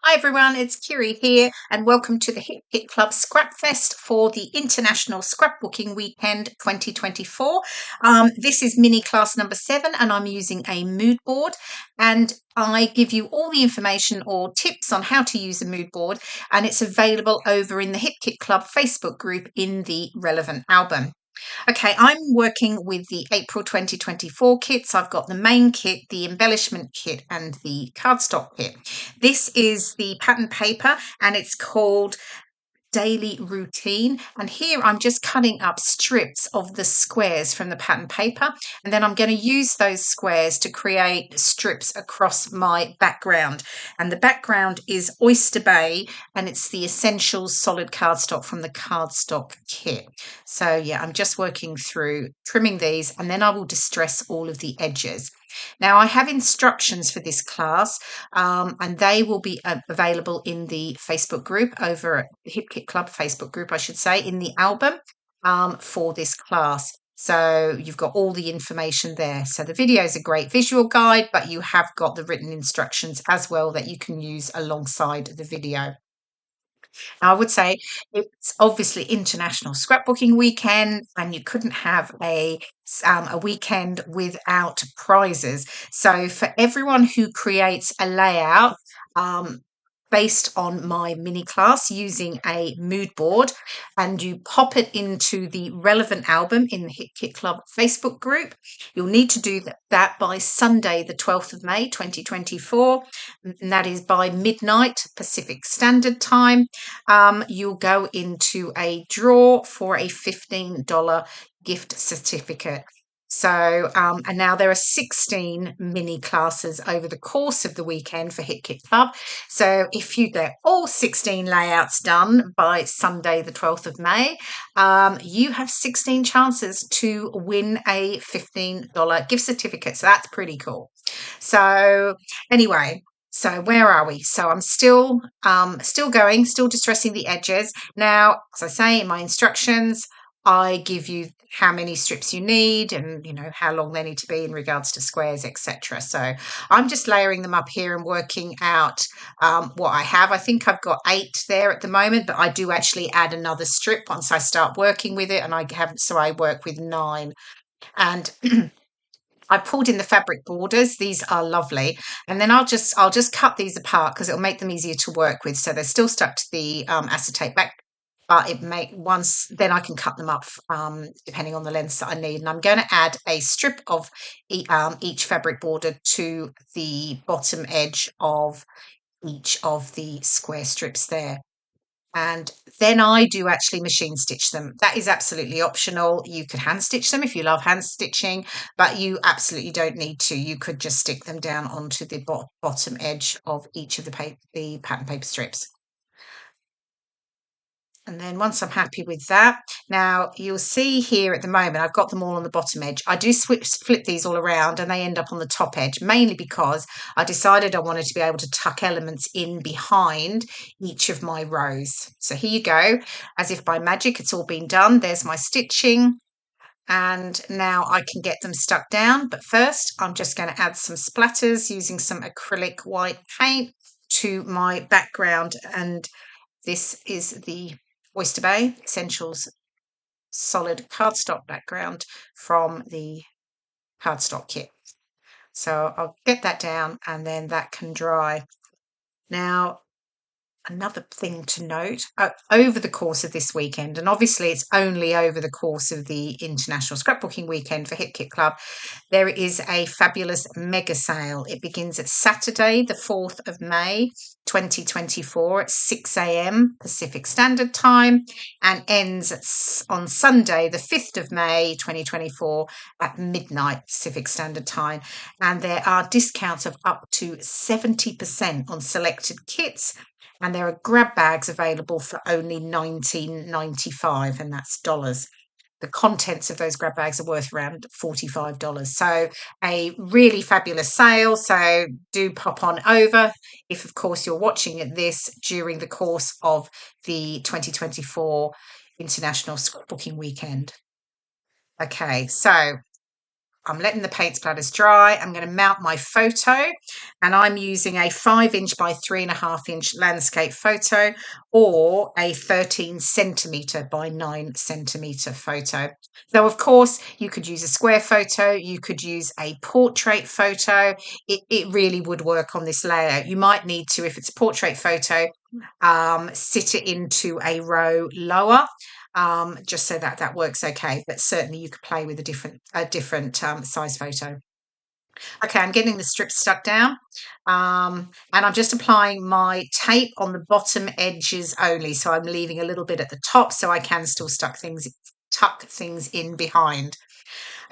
Hi everyone, it's Kirei here, and welcome to the Hit Kit Club Scrapfest for the International Scrapbooking Weekend 2024. This is mini class number 7, and I'm using a mood board. And I give you all the information or tips on how to use a mood board, and it's available over in the Hit Kit Club Facebook group in the relevant album. Okay, I'm working with the April 2024 kits. I've got the main kit, the embellishment kit, and the cardstock kit. This is the pattern paper, and it's called Daily Routine. And here I'm just cutting up strips of the squares from the pattern paper, and then I'm going to use those squares to create strips across my background. And the background is Oyster Bay, and it's the Essentials solid cardstock from the cardstock kit. So yeah, I'm just working through trimming these, and then I will distress all of the edges. Now I have instructions for this class, and they will be available in the Facebook group over at the Hip Kit Club Facebook group, I should say, in the album for this class. So you've got all the information there. So the video is a great visual guide, but you have got the written instructions as well that you can use alongside the video. Now, I would say it's obviously International Scrapbooking Weekend, and you couldn't have a weekend without prizes. So, for everyone who creates a layout, based on my mini class using a mood board, and you pop it into the relevant album in the Hit Kit Club Facebook group. You'll need to do that by Sunday, the 12th of May 2024, and that is by midnight Pacific Standard Time. You'll go into a draw for a $15 gift certificate. So, and now there are 16 mini classes over the course of the weekend for Hit Kit Club. So, if you get all 16 layouts done by Sunday, the 12th of May, you have 16 chances to win a $15 gift certificate. So, that's pretty cool. So, anyway. So where are we? So I'm still going, still distressing the edges. Now, as I say in my instructions, I give you how many strips you need and how long they need to be in regards to squares, etc. So I'm just layering them up here and working out what I have. I think I've got 8 there at the moment, but I do actually add another strip once I start working with it, and I work with 9. And I pulled in the fabric borders. These are lovely. And then I'll just cut these apart because it'll make them easier to work with. So they're still stuck to the acetate back, but then I can cut them up depending on the lengths that I need. And I'm going to add a strip of each fabric border to the bottom edge of each of the square strips there. And then I do actually machine stitch them. That is absolutely optional. You could hand stitch them if you love hand stitching, but you absolutely don't need to. You could just stick them down onto the bottom edge of each of the pattern paper strips. And then once I'm happy with that, now you'll see here at the moment, I've got them all on the bottom edge. I do flip these all around and they end up on the top edge, mainly because I decided I wanted to be able to tuck elements in behind each of my rows. So here you go, as if by magic, it's all been done. There's my stitching. And now I can get them stuck down. But first, I'm just going to add some splatters using some acrylic white paint to my background. And this is the Oyster Bay Essentials solid cardstock background from the cardstock kit. So I'll get that down and then that can dry. Now, another thing to note, over the course of this weekend, and obviously it's only over the course of the International Scrapbooking Weekend for Hit Kit Club, there is a fabulous mega sale. It begins at Saturday, the 4th of May, 2024 at 6 a.m. Pacific Standard Time, and ends on Sunday, the 5th of May, 2024 at midnight Pacific Standard Time. And there are discounts of up to 70% on selected kits. And there are grab bags available for only $19.95, and that's dollars. The contents of those grab bags are worth around $45. So a really fabulous sale. So do pop on over if, of course, you're watching this during the course of the 2024 International Scrapbooking Weekend. Okay, so I'm letting the paint splatters dry. I'm going to mount my photo, and I'm using a 5" by 3.5" landscape photo or a 13 cm by 9 cm photo. So, of course, you could use a square photo, you could use a portrait photo. It really would work on this layout. You might need to, if it's a portrait photo, sit it into a row lower, just so that that works okay. But certainly you could play with a different size photo. Okay, I'm getting the strips stuck down, and I'm just applying my tape on the bottom edges only. So I'm leaving a little bit at the top so I can still tuck things in behind.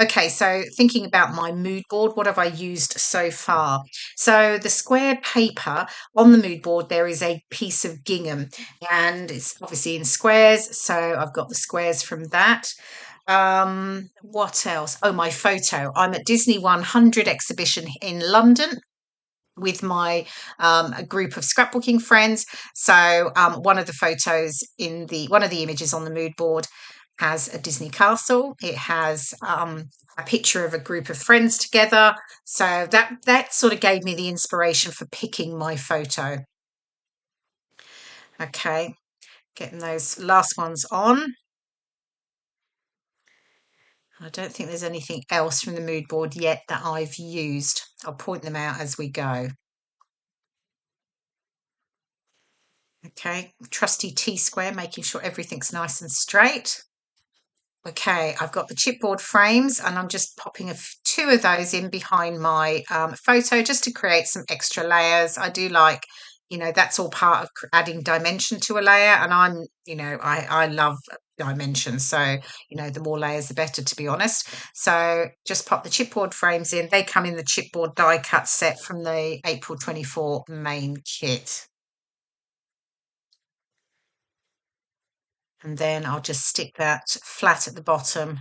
Okay, so thinking about my mood board, what have I used so far? So the square paper on the mood board, there is a piece of gingham, and it's obviously in squares. So I've got the squares from that. What else? Oh, my photo. I'm at Disney 100 exhibition in London with my a group of scrapbooking friends. So one of the photos in the one of the images on the mood board has a Disney castle. It has a picture of a group of friends together. So that sort of gave me the inspiration for picking my photo. Okay, getting those last ones on. I don't think there's anything else from the mood board yet that I've used. I'll point them out as we go. Okay, trusty T-square, making sure everything's nice and straight. Okay, I've got the chipboard frames, and I'm just popping two of those in behind my photo just to create some extra layers. I do like, that's all part of adding dimension to a layer, and I love dimension. So, the more layers, the better, to be honest. So just pop the chipboard frames in. They come in the chipboard die cut set from the April 24 main kit. And then I'll just stick that flat at the bottom.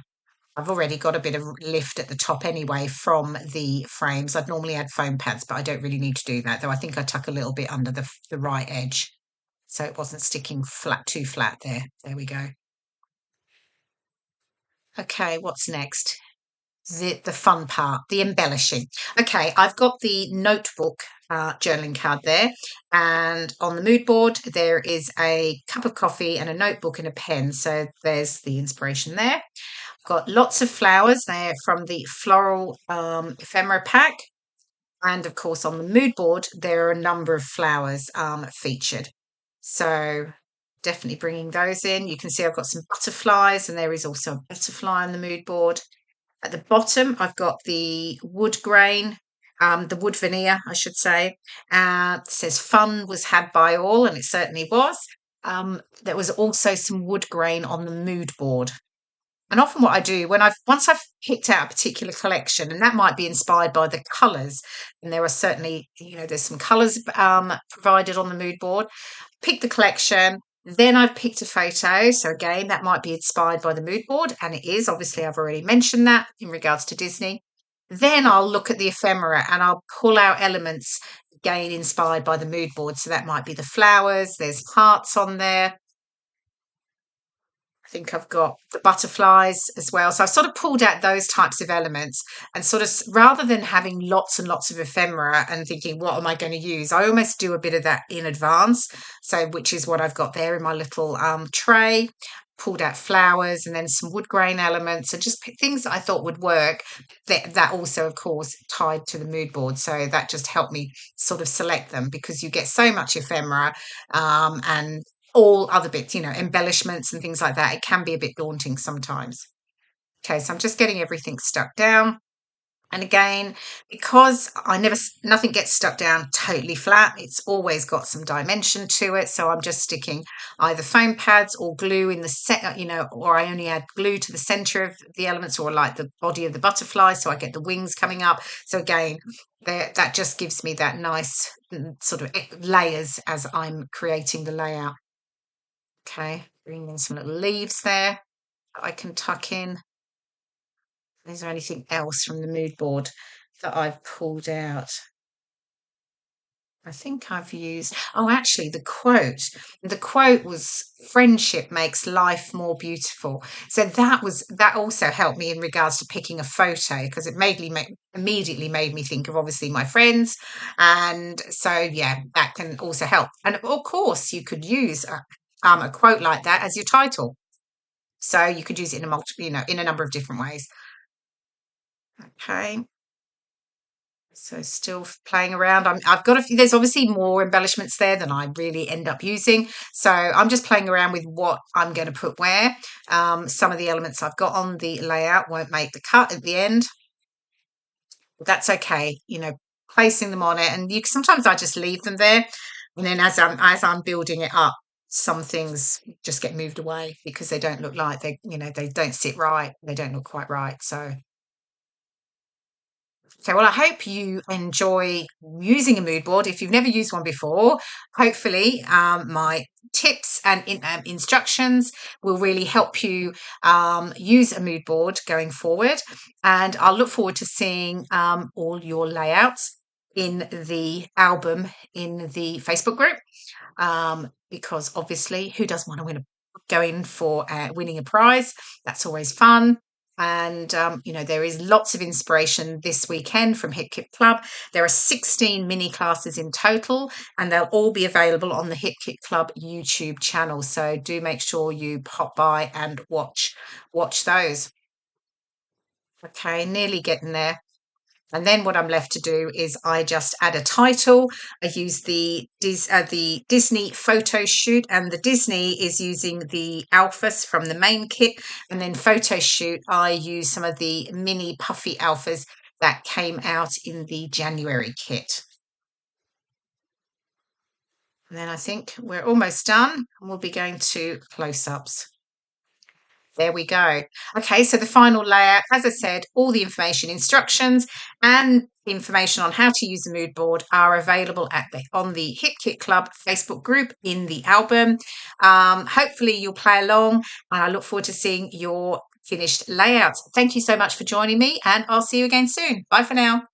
I've already got a bit of lift at the top anyway from the frames. I'd normally add foam pads, but I don't really need to do that, though I think I tuck a little bit under the right edge so it wasn't sticking too flat there. There we go. Okay, what's next? The fun part, the embellishing. Okay, I've got the notebook journaling card there, and on the mood board there is a cup of coffee and a notebook and a pen. So there's the inspiration there. I've got lots of flowers there from the floral ephemera pack, and of course on the mood board there are a number of flowers featured. So definitely bringing those in. You can see I've got some butterflies, and there is also a butterfly on the mood board. At the bottom, I've got the wood grain, the wood veneer, I should say. It says fun was had by all, and it certainly was. There was also some wood grain on the mood board. And often what I do once I've picked out a particular collection, and that might be inspired by the colours, and there are certainly, there's some colours provided on the mood board. Pick the collection, then I've picked a photo. So again, that might be inspired by the mood board, and it is. Obviously, I've already mentioned that in regards to Disney. Then I'll look at the ephemera and I'll pull out elements again inspired by the mood board. So that might be the flowers, there's hearts on there. I think I've got the butterflies as well. So I've sort of pulled out those types of elements, and sort of, rather than having lots and lots of ephemera and thinking, what am I going to use? I almost do a bit of that in advance. So, which is what I've got there in my little tray. Pulled out flowers and then some wood grain elements, and just things that I thought would work. That also, of course, tied to the mood board. So that just helped me sort of select them, because you get so much ephemera, and all other bits, embellishments and things like that. It can be a bit daunting sometimes. Okay, so I'm just getting everything stuck down. And again, because nothing gets stuck down totally flat, it's always got some dimension to it. So I'm just sticking either foam pads or glue in the set, or I only add glue to the center of the elements, or like the body of the butterfly, so I get the wings coming up. So again, that just gives me that nice sort of layers as I'm creating the layout. Okay, bring in some little leaves there that I can tuck in. Is there anything else from the mood board that I've pulled out? I think I've used, oh, actually, the quote was friendship makes life more beautiful. So that also helped me in regards to picking a photo, because it immediately made me think of obviously my friends. And so, yeah, that can also help. And of course, you could use a quote like that as your title. So you could use it in a multiple, in a number of different ways. Okay. So still playing around. I've got a few. There's obviously more embellishments there than I really end up using. So I'm just playing around with what I'm going to put where. Some of the elements I've got on the layout won't make the cut at the end. But that's okay. Placing them on it, and sometimes I just leave them there, and then as I'm building it up, some things just get moved away because they don't look like they don't sit right. They don't look quite right. So, well, I hope you enjoy using a mood board. If you've never used one before, hopefully my tips and instructions will really help you use a mood board going forward. And I'll look forward to seeing all your layouts in the album in the Facebook group, because obviously, who doesn't want to go in for winning a prize? That's always fun. And, there is lots of inspiration this weekend from Hip Kit Club. There are 16 mini classes in total, and they'll all be available on the Hip Kit Club YouTube channel. So do make sure you pop by and watch those. Okay, nearly getting there. And then what I'm left to do is I just add a title. I use the Disney photo shoot, and the Disney is using the alphas from the main kit. And then photo shoot, I use some of the mini puffy alphas that came out in the January kit. And then I think we're almost done, and we'll be going to close-ups. There we go. Okay, so the final layer, as I said, all the information, instructions, and information on how to use the mood board are available on the Hip Kit Club Facebook group in the album. Hopefully you'll play along, and I look forward to seeing your finished layouts. Thank you so much for joining me, and I'll see you again soon. Bye for now.